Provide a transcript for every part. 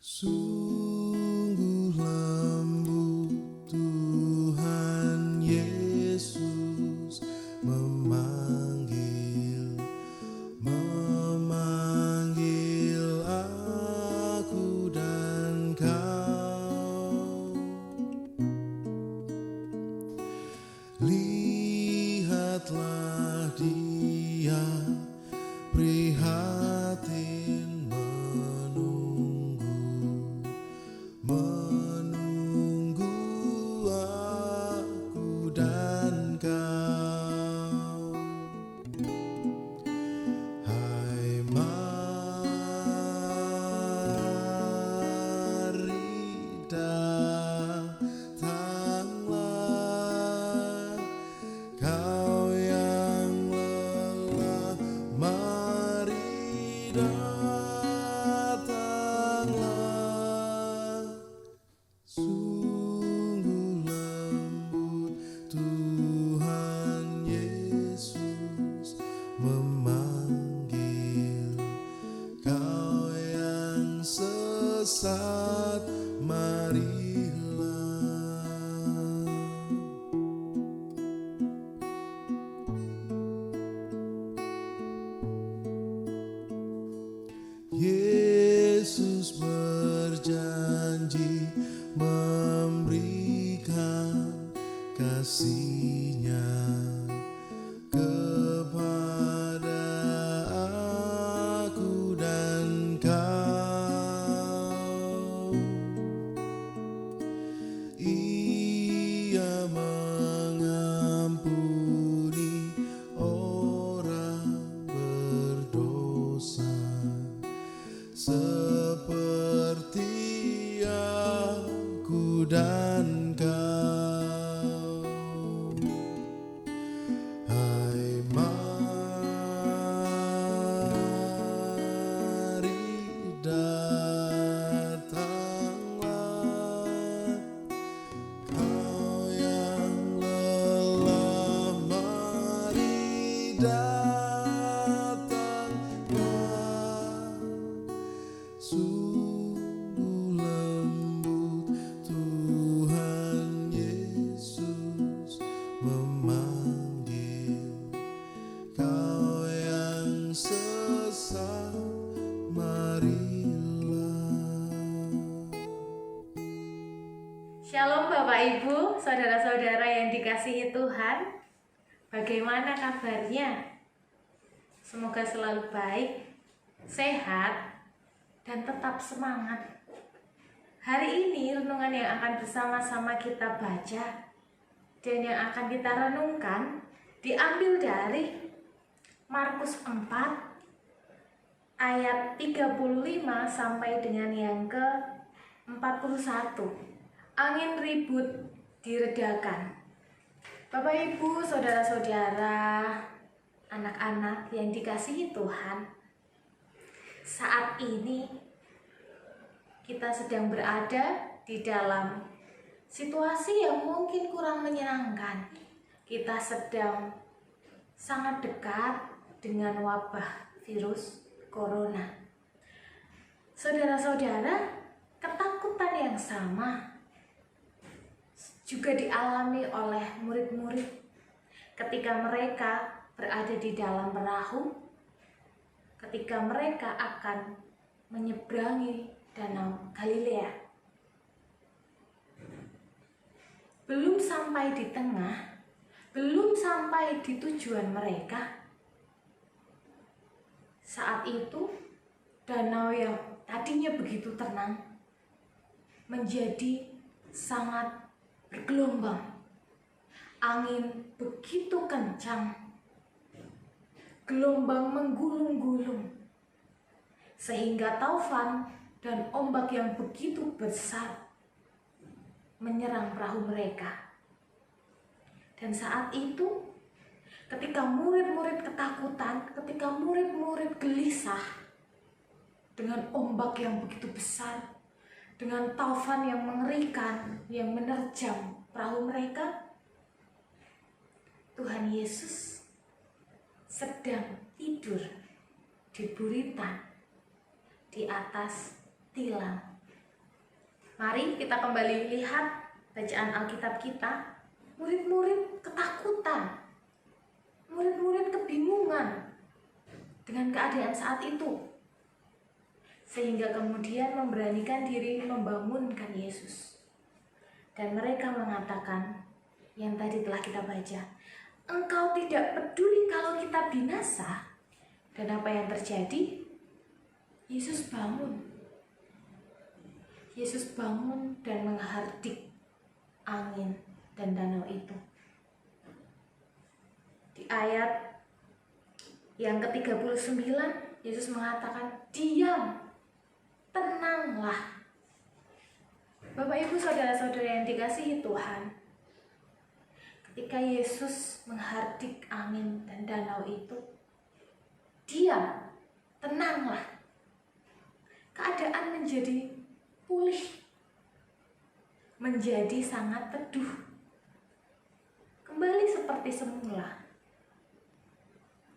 Sungguh lembut Tuhan Yesus memanggil aku dan kau. Lihatlah Dia prihatin menunggu aku dan kau. Hai, mari datanglah, kau yang lelah, mari datanglah. Sungguh lembut Tuhan Yesus memanggil kau yang sesat, marilah. Yesus berjanji memberikan kasih-Nya kepada aku dan kau. Ia mengampuni orang berdosa seperti aku dan kau. Hai, mari datanglah, kau yang lelah, mari datanglah. Sungguh lembut Tuhan Yesus memanggil kau yang sesat, marilah. Shalom Bapak Ibu, saudara-saudara yang dikasihi Tuhan. Bagaimana kabarnya? Semoga selalu baik, sehat, dan tetap semangat. Hari ini renungan yang akan bersama-sama kita baca dan yang akan kita renungkan diambil dari Markus 4 ayat 35 sampai dengan yang ke-41. Angin ribut diredakan. Bapak Ibu, saudara-saudara, anak-anak yang dikasihi Tuhan, saat ini kita sedang berada di dalam situasi yang mungkin kurang menyenangkan. Kita sedang sangat dekat dengan wabah virus corona. Saudara-saudara, ketakutan yang sama juga dialami oleh murid-murid ketika mereka berada di dalam perahu, ketika mereka akan menyeberangi Danau Galilea. Belum sampai di tengah, belum sampai di tujuan mereka, saat itu danau yang tadinya begitu tenang menjadi sangat bergelombang. Angin begitu kencang, gelombang menggulung-gulung, sehingga taufan dan ombak yang begitu besar menyerang perahu mereka. Dan saat itu, ketika murid-murid ketakutan, ketika murid-murid gelisah dengan ombak yang begitu besar, dengan taufan yang mengerikan yang menerjang perahu mereka, Tuhan Yesus sedang tidur di buritan di atas tilam Mari kita kembali lihat bacaan Alkitab kita. Murid-murid ketakutan, murid-murid kebingungan dengan keadaan saat itu, sehingga kemudian memberanikan diri membangunkan Yesus. Dan mereka mengatakan yang tadi telah kita baca, "Engkau tidak peduli kalau kita binasa." Dan apa yang terjadi? Yesus bangun. Yesus bangun dan menghardik angin dan danau itu. Di ayat yang ke-39, Yesus mengatakan, "Diam, tenanglah." Bapak, Ibu, saudara-saudara yang dikasihi Tuhan, ketika Yesus menghardik angin dan danau itu, diam, tenanglah. Keadaan menjadi pulih, menjadi sangat teduh, kembali seperti semula.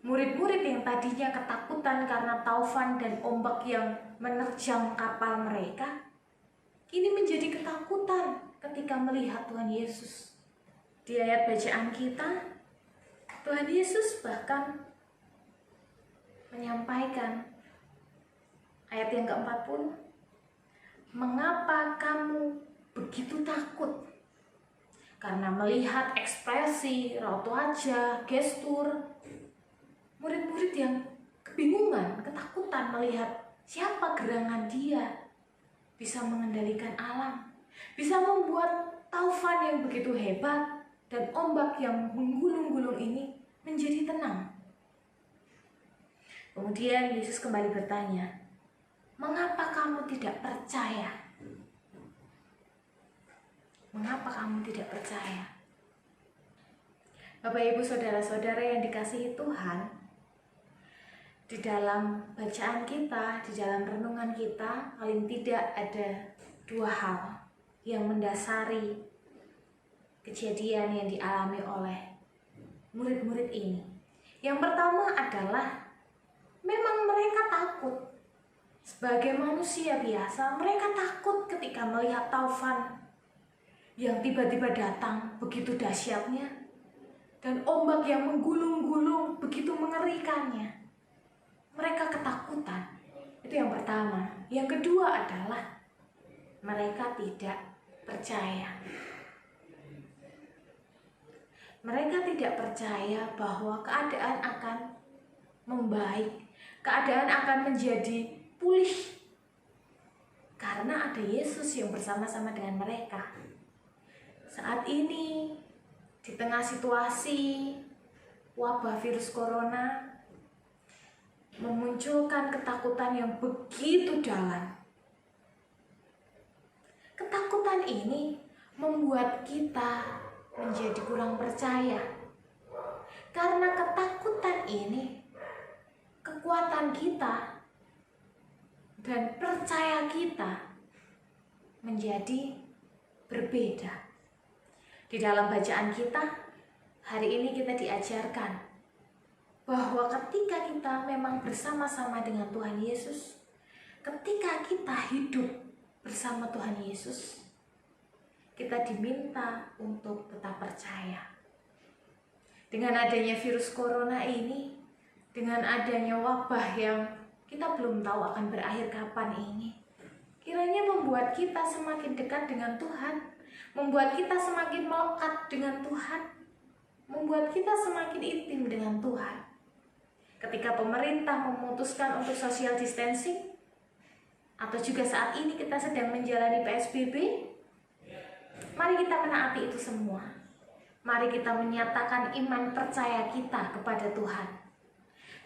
Murid-murid yang tadinya ketakutan karena taufan dan ombak yang menerjang kapal mereka, kini menjadi ketakutan ketika melihat Tuhan Yesus. Di ayat bacaan kita, Tuhan Yesus bahkan menyampaikan ayat yang ke-40, "Mengapa kamu begitu takut?" Karena melihat ekspresi, raut wajah, gestur murid-murid yang kebingungan, ketakutan melihat siapa gerangan Dia bisa mengendalikan alam, bisa membuat taufan yang begitu hebat dan ombak yang menggulung-gulung ini menjadi tenang. Kemudian Yesus kembali bertanya, "Mengapa kamu tidak percaya?" Mengapa kamu tidak percaya? Bapak, Ibu, saudara-saudara yang dikasihi Tuhan, di dalam bacaan kita, di dalam renungan kita, paling tidak ada dua hal yang mendasari kejadian yang dialami oleh murid-murid ini. Yang pertama adalah memang mereka takut. Sebagai manusia biasa, mereka takut ketika melihat taufan yang tiba-tiba datang begitu dahsyatnya dan ombak yang menggulung-gulung begitu mengerikannya. Mereka ketakutan. Itu yang pertama. Yang kedua adalah mereka tidak percaya. Mereka tidak percaya bahwa keadaan akan membaik, keadaan akan menjadi pulih karena ada Yesus yang bersama-sama dengan mereka. Saat ini, di tengah situasi wabah virus corona memunculkan ketakutan yang begitu dalam. Ketakutan ini membuat kita menjadi kurang percaya. Karena ketakutan ini, kekuatan kita dan percaya kita menjadi berbeda. Di dalam bacaan kita, hari ini kita diajarkan bahwa ketika kita memang bersama-sama dengan Tuhan Yesus, ketika kita hidup bersama Tuhan Yesus, kita diminta untuk tetap percaya. Dengan adanya virus corona ini, dengan adanya wabah yang kita belum tahu akan berakhir kapan ini, kiranya membuat kita semakin dekat dengan Tuhan, membuat kita semakin melekat dengan Tuhan, membuat kita semakin intim dengan Tuhan. Ketika pemerintah memutuskan untuk social distancing, atau juga saat ini kita sedang menjalani PSBB, mari kita menaati itu semua. Mari kita menyatakan iman percaya kita kepada Tuhan.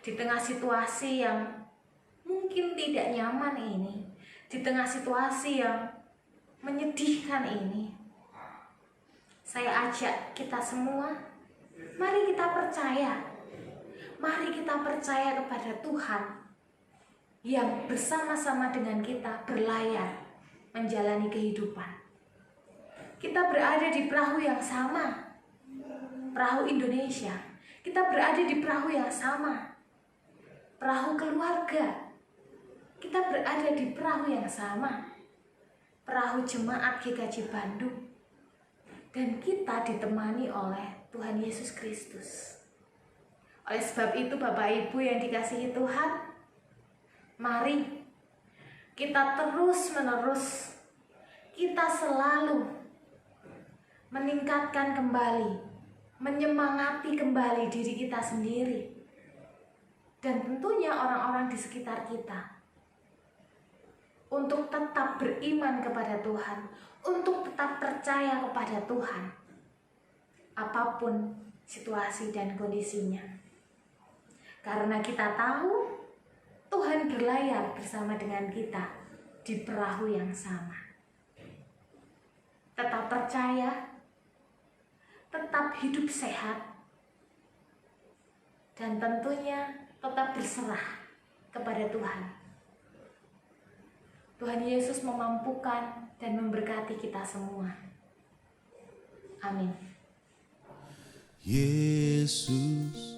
Di tengah situasi yang mungkin tidak nyaman ini, di tengah situasi yang menyedihkan ini, saya ajak kita semua, mari kita percaya. Mari kita percaya kepada Tuhan yang bersama-sama dengan kita berlayar menjalani kehidupan. Kita berada di perahu yang sama, perahu Indonesia. Kita berada di perahu yang sama, perahu keluarga. Kita berada di perahu yang sama. perahu jemaat GKJ Bandung. Dan kita ditemani oleh Tuhan Yesus Kristus. Oleh sebab itu Bapak Ibu yang dikasihi Tuhan, mari kita terus-menerus, kita selalu meningkatkan kembali, menyemangati kembali diri kita sendiri, dan tentunya orang-orang di sekitar kita, untuk tetap beriman kepada Tuhan, untuk tetap percaya kepada Tuhan, apapun situasi dan kondisinya. Karena kita tahu Tuhan berlayar bersama dengan kita di perahu yang sama. Tetap percaya, tetap hidup sehat, dan tentunya tetap berserah kepada Tuhan. Tuhan Yesus memampukan dan memberkati kita semua. Amin. Yesus,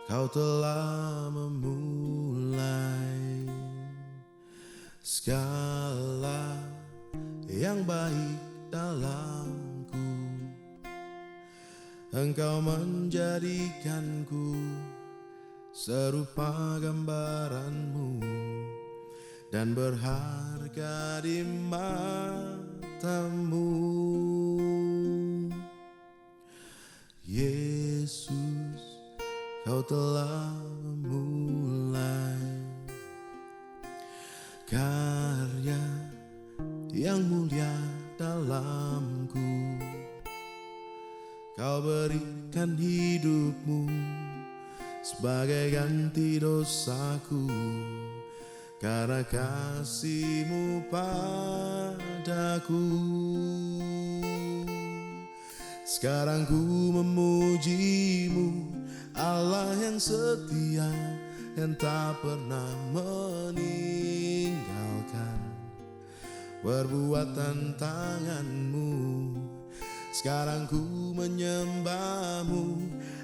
Kau telah memulai segala yang baik dalamku. Engkau menjadikanku serupa gambaran-Mu dan berharga di mata-Mu. Yesus, Kau telah memulai karya yang mulia dalamku. Kau berikan hidup-Mu sebagai ganti dosaku, karena kasih-Mu padaku. Sekarang ku memuji-Mu, Allah yang setia, yang tak pernah meninggalkan perbuatan tangan-Mu. Sekarang ku menyembah-Mu,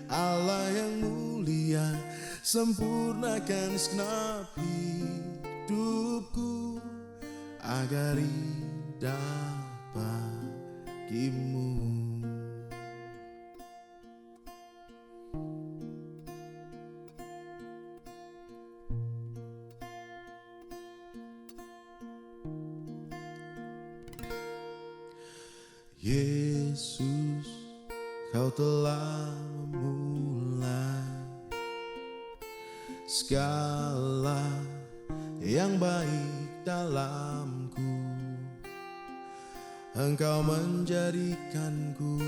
Allah yang mulia, sempurnakan segenap hidupku agar indah bagi-Mu. Yesus, Kau telah memulai segala yang baik dalamku. Engkau menjadikanku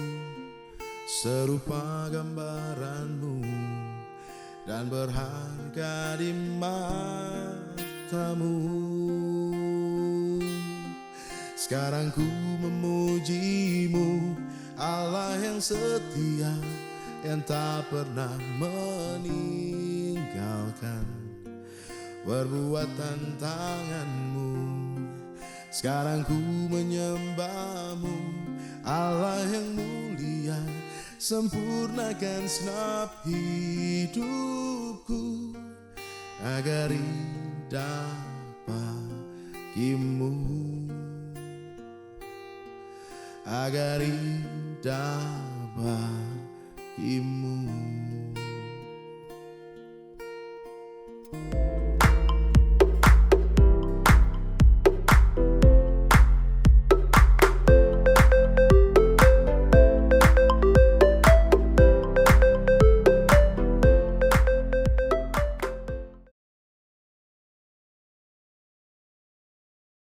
serupa gambaran-Mu dan berharga di mata-Mu. Sekarang ku memuji-Mu, Allah yang setia, yang tak pernah meninggalkan perbuatan tangan-Mu. Sekarang ku menyembah-Mu, Allah yang mulia, sempurnakan segenap hidupku agar indah bagi-Mu, agar indah bagi-Mu.